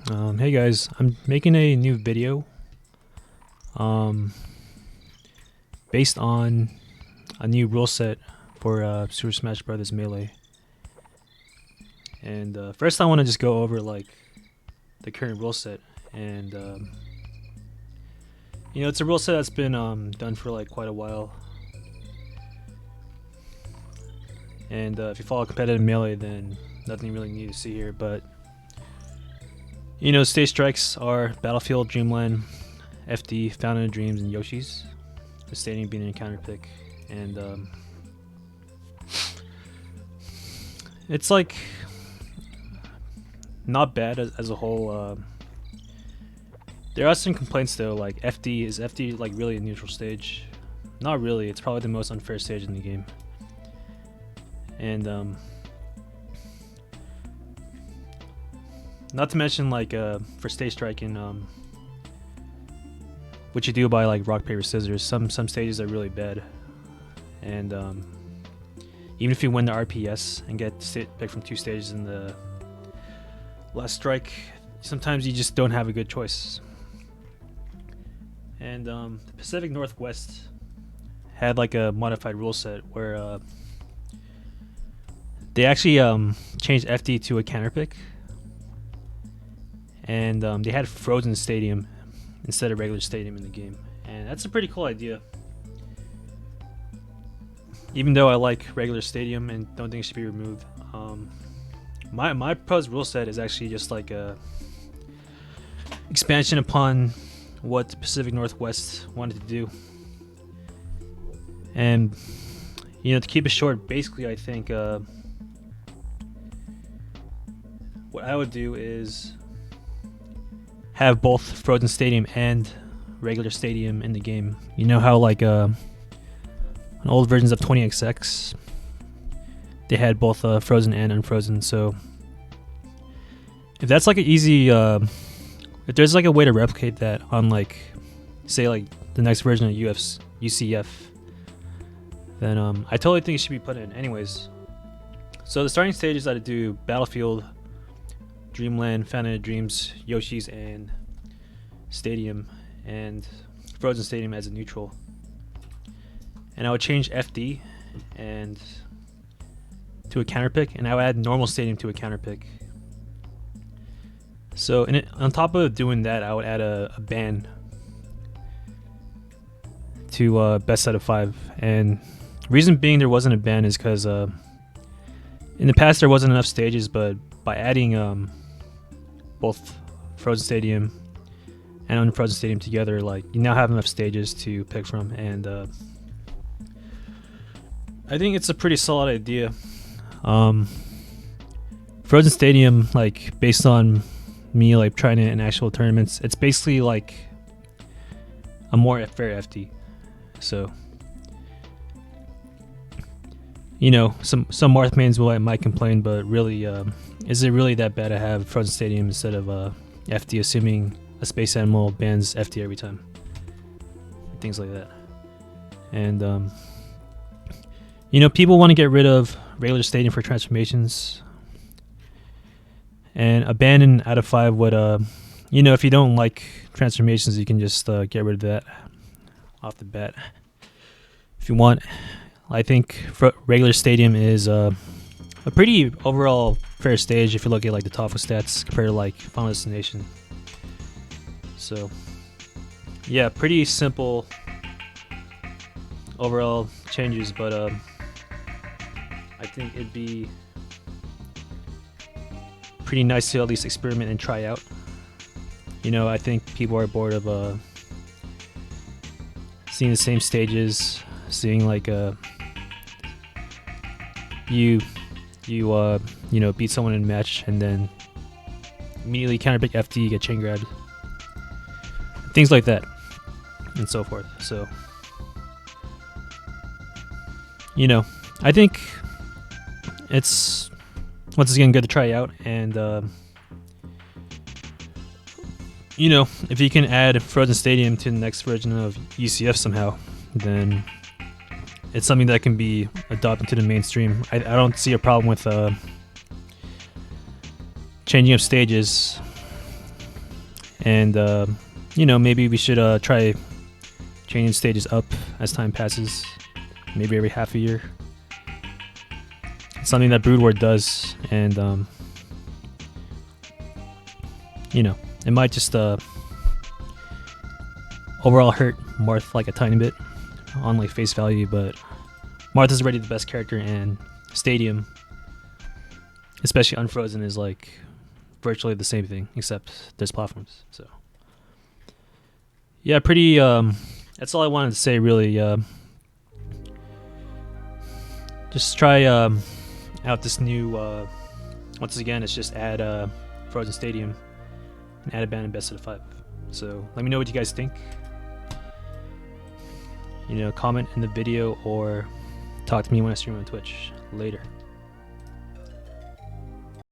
Hey guys, I'm making a new video based on a new rule set for Super Smash Bros. Melee. And first I want to just go over like the current rule set, and it's a rule set that's been done for like quite a while. And if you follow competitive Melee, then nothing really new to see here, but stage strikes are Battlefield, Dreamland, FD, Fountain of Dreams, and Yoshi's. The Staduim being a counterpick, and it's like not bad as a whole. There are some complaints though, like FD like really a neutral stage? Not really. It's probably the most unfair stage in the game, and not to mention like for stage striking, what you do by like rock paper scissors. Some stages are really bad, and even if you win the RPS and get picked from 2 stages in the last strike, sometimes you just don't have a good choice. And the Pacific Northwest had like a modified rule set where they actually changed FD to a counterpick, and they had frozen stadium instead of regular stadium in the game, and that's a pretty cool idea. Even though I like regular stadium and don't think it should be removed, my proposed rule set is actually just like a expansion upon what the Pacific Northwest wanted to do. And to keep it short, basically I think what I would do is have both frozen stadium and regular stadium in the game. You know how like on old versions of 20XX they had both frozen and unfrozen. So if that's like an easy if there's like a way to replicate that on like say like the next version of UCF, then I totally think it should be put in. Anyways, so the starting stages that I do: Battlefield, Dreamland, Fountain of Dreams, Yoshi's, and Stadium, and Frozen Stadium as a neutral. And I would change FD and to a counterpick, and I would add normal stadium to a counterpick. So on top of doing that, I would add a ban to best out of 5. And reason being there wasn't a ban is because in the past there wasn't enough stages, but by adding both Frozen Stadium and Unfrozen Stadium together, like you now have enough stages to pick from, and I think it's a pretty solid idea. Frozen Stadium, like based on me like trying it in actual tournaments, it's basically like a more fair FD. So some Marthmans might complain, but really, is it really that bad to have Frozen Stadium instead of FD, assuming a Space Animal bans FD every time? Things like that. And people want to get rid of regular stadium for transformations, and a ban in out of 5 would if you don't like transformations, you can just get rid of that off the bat if you want. I think regular stadium is a pretty overall fair stage if you look at like the TOEFL stats compared to like Final Destination. So yeah, pretty simple overall changes, but I think it'd be pretty nice to at least experiment and try out. I think people are bored of seeing the same stages, seeing like you beat someone in a match and then immediately counterpick FD, get chain grabbed, things like that, and so forth. So I think it's once again good to try out, and if you can add Frozen Stadium to the next version of UCF somehow, then it's something that can be adopted to the mainstream. I don't see a problem with changing up stages And you know, maybe we should try changing stages up as time passes, maybe every half a year. It's something that Brood War does, and you know, it might just overall hurt Marth like a tiny bit on like face value, but Marth is already the best character, and Staduim, especially Unfrozen, is like virtually the same thing, except there's platforms. So yeah, pretty that's all I wanted to say, really. Just try out this new once again, it's just add Frozen Staduim and add a band in best of 5. So let me know what you guys think. You know, comment in the video or talk to me when I stream on Twitch later.